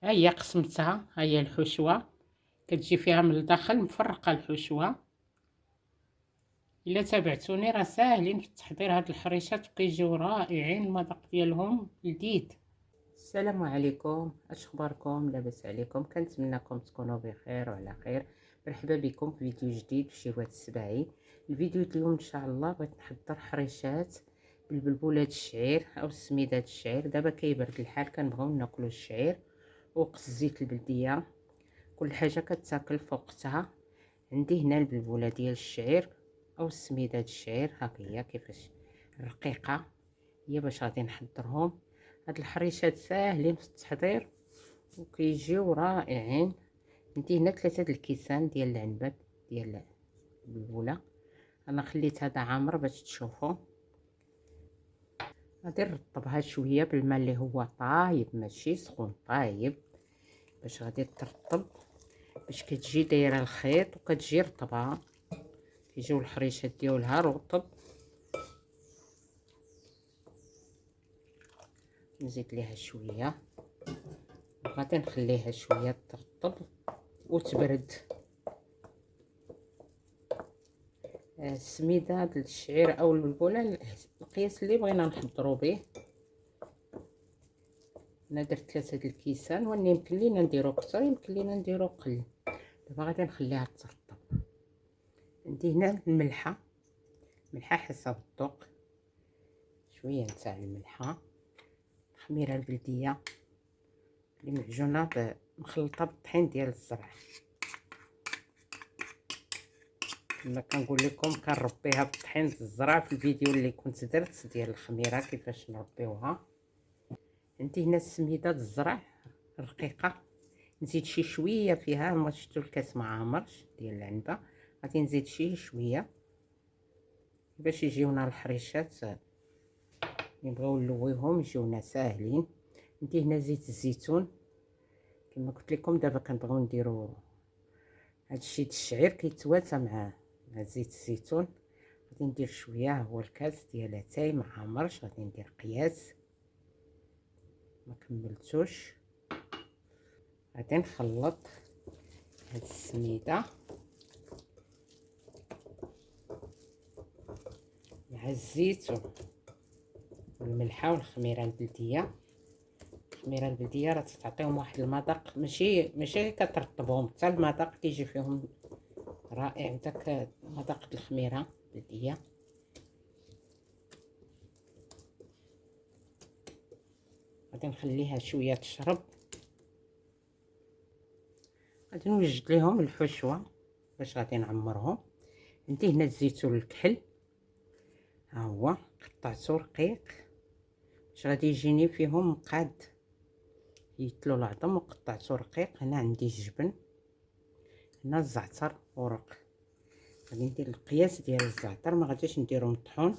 ها هي قسمتها، ها هي الحشوة كتجي فيها من الداخل مفرقة الحشوة. الا تابعتوني راه ساهلين في التحضير هاد الحريشات وكيجيو رائعين، المذاق ديالهم لذيذ. السلام عليكم، اش اخباركم؟ لاباس عليكم؟ كنتمنىكم تكونوا بخير وعلى خير. مرحبا بكم في فيديو جديد في شيوات السباعي. الفيديو اليوم ان شاء الله بغيت نحضر حريشات بالبلبولات الشعير او السميدات الشعير. دابا كيبرد الحال، كنبغيو ناكلوا الشعير وقت الزيت البلديه، كل حاجه كتاكل في وقتها. عندي هنا البلبوله ديال الشعير او السميدات الشعير، هاك هي كيفاش رقيقه هي باش غادي نحضرهم. هاد الحريشات ساهلين في التحضير وكيجيو رائعين. عندي هنا 3 الكيسان ديال العنبه ديال البلبوله. انا خليت هذا عامر باش تشوفوا. غادي نرطبها شويه بالماء اللي هو طايب ماشي سخون، طايب باش غادي ترطب، باش كتجي دايره الخيط وكتجي رطبه. كيجيو الحريشات ديالها رطب. نزيد ليها شويه وغادي نخليها شويه ترطب وتبرد. السميده ديال الشعير او البلبوله القياس اللي بغينا نحضروا به. انا درت 3 د الكيسان، وان يمكن لينا نديرو كتر يمكن لينا نديرو قل. دابا غادي نخليها ترطب. عندي هنا الملحه، ملحه حسب الذوق، شويه نتاع الملحه. الخميره البلديه اللي معجونه مخلطه بالطحين ديال الزرع. كما كنقول لكم كنربيها بالطحين الزرع في الفيديو اللي كنت درت ديال الخميره كيفاش نربيوها. عندي هنا السميده الزرع رقيقه، نزيد شي شويه فيها. ما شفتوا الكاس ما عامرش ديال العنبه، غادي نزيد شي شويه باش يجيونا الحريشات نبغيو نلويهم يجيونا ساهلين. عندي هنا زيت الزيتون كما قلت لكم. دابا كنبغيو نديرو هادشي د الشعير كيتواتى مع زيت الزيتون. غادي ندير شويه، هو الكاس ديال اتاي ما عامرش، غادي ندير قياس ما كملتوش. غادي نخلط هاد السميده مع الزيت والملحه والخميره البلديه. الخميره البلديه راه تعطيهم واحد المذاق، ماشي كترطبهم، حتى المذاق كيجي فيهم رائع داك مذاق الخميره البلديه. غادي نخليها شويه تشرب. غادي نوجد ليهم الحشوه باش غادي نعمرهم. عندي هنا الزيتون الكحل، ها هو قطعته رقيق باش غادي يجيني فيهم مقاد. يتلو العظم وقطعته رقيق. هنا عندي الجبن، هنا الزعتر ورق. غادي ندير القياس ديال الزعتر، ما غاديش نديرو مطحون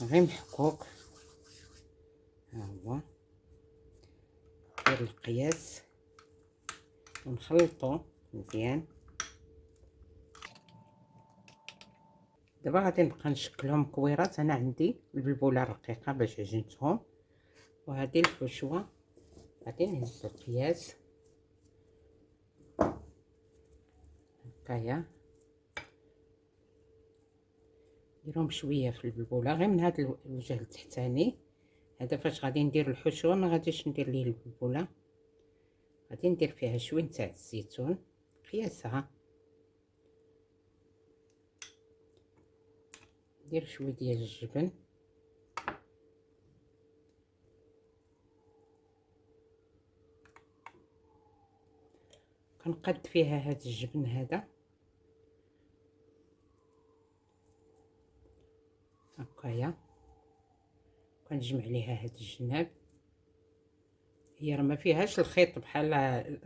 غير محكوك. ها هو ندير القياس ونخلطو مزيان. دابا غادي نبقى نشكلهم كويرات. انا عندي البلبوله الرقيقه باش عجنتهم، وهذه الحشوه. غادي نهز القياس هكايا، نديرهم شويه في البلبوله غير من هذا الوجه التحتاني. هذا فاش غادي ندير الحشوه ما غاديش ندير ليه البلبوله. غادي ندير فيها شويه نتاع الزيتون قياسها، ندير شويه ديال الجبن، كنقاد فيها هذا الجبن هذا هكايا، كنجمع ليها هاد الجناب. هي راه ما فيهاش الخيط بحال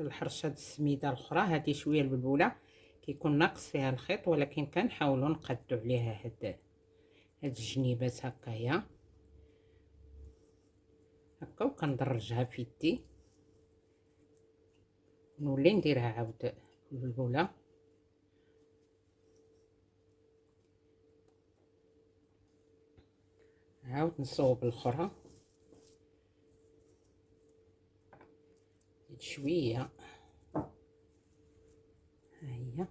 الحرشه د السميده الاخرى. هذه شويه البلبوله كيكون ناقص فيها الخيط، ولكن كنحاولوا نقادو عليها هاد الجنيبات هكايا هكا. وكندرجها في يدي، نولي نديرها عاود البلبوله. عاود نصوب الاخرى، شويه. ها هي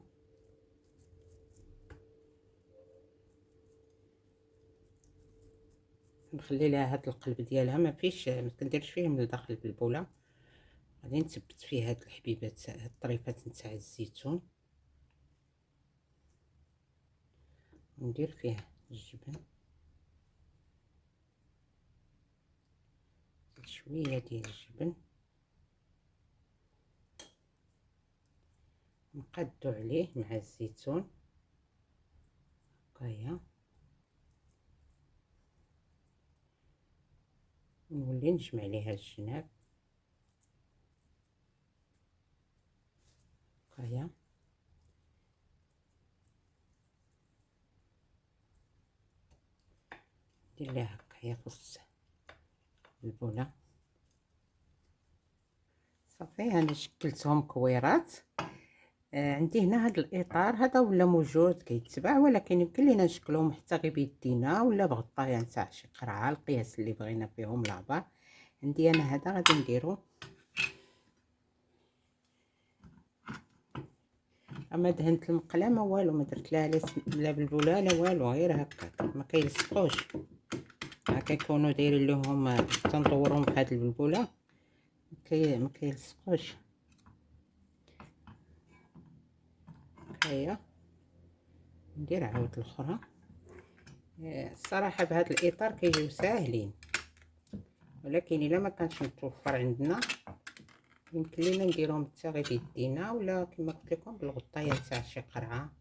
نخلي لها هاد القلب ديالها، ما فيش، ما كنديرش فيه من الداخل بالبوله. غادي نثبت فيه هاد الحبيبات، هاد الطريفات نتاع الزيتون، وندير فيه الجبن، شويه ديال الجبن، نقادو عليه مع الزيتون هكايا، ونولي نجمع ليها الجناب هكايا. ندير ليها هكايا في وسط البوله. صافي انا شكلتهم كويرات. عندي هنا هذا الاطار هذا ولا موجود كيتباع، ولكن يمكن لينا نشكلهم حتى غير بيدينا ولا بغطايه نتاع شي قرعه، القياس اللي بغينا فيهم لابا. عندي انا هذا غادي نديرو، اما دهنت المقله ما والو، ما درت لها لا بالبوله لا والو، غير هكاك ما كيلصقوش. كيكونوا دايرين لهم تندورهم في هذه البلبوله ما كيلصقوش. هيا ندير عاود الاخرى. الصراحه بهذا الاطار كيجيو ساهلين، ولكن الا ما كانش متوفر عندنا يمكن لينا نديرهم حتى غير بيدينا، ولا كما قلت لكم بالغطايه تاع شي قرعه.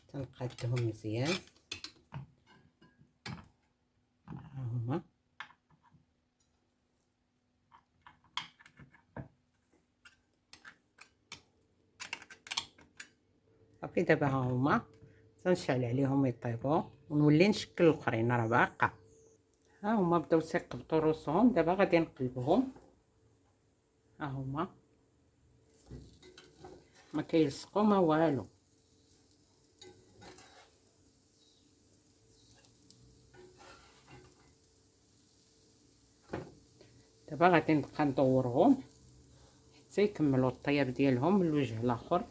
تنقادهم مزيان. ها هما صافي. دابا ها هما تنشعل عليهم يطيبوا، ونولي نشكل الاخرين راه باقا. ها هما بداو تيقبطوا روسهم، دابا غادي نقلبهم. ها هما ما كيلصقوا ما والو. دابا غادي نبقى ندورهم حتى يكملوا الطياب ديالهم من الوجه الاخر.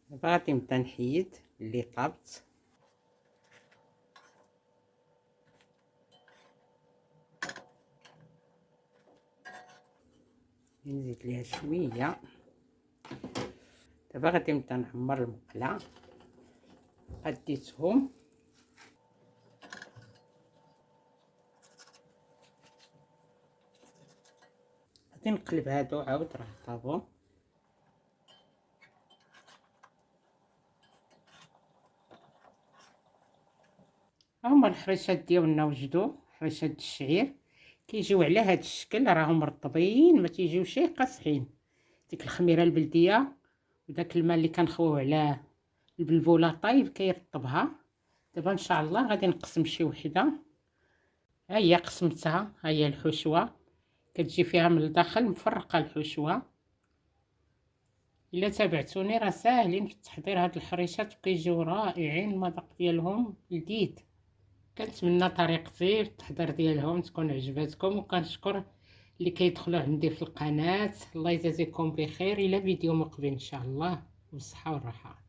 دابا غادي نبدا نحيد اللي طابت. نزيد ليها شويه. دابا غادي نبدا نعمر المقله. قديتهم غادي نقلب هادو عاود راه طابو. هما الحريشات ديالنا وجدوا، حريشات الشعير كيجيو على هاد الشكل، راهم مرطبين ما تيجيوش قاصحين. ديك الخميره البلديه وداك الماء اللي كنخويو على البلبوله طايب كيرطبها. دابا ان شاء الله غادي نقسم شي وحده. ها هي قسمتها، ها هي الحشوه كتجي فيها من الداخل مفرقه الحشوه. الا تابعتوني راه ساهلين في التحضير هاد الحريشات وكيجيو رائعين، المذاق ديالهم لذيذ. كنتمنى طريقتي في التحضير ديالهم تكون عجبتكم، وكنشكر اللي كيدخلوا عندي في القناه. الله يجازيكم بخير، الى فيديو مقبل ان شاء الله، بالصحه والراحه.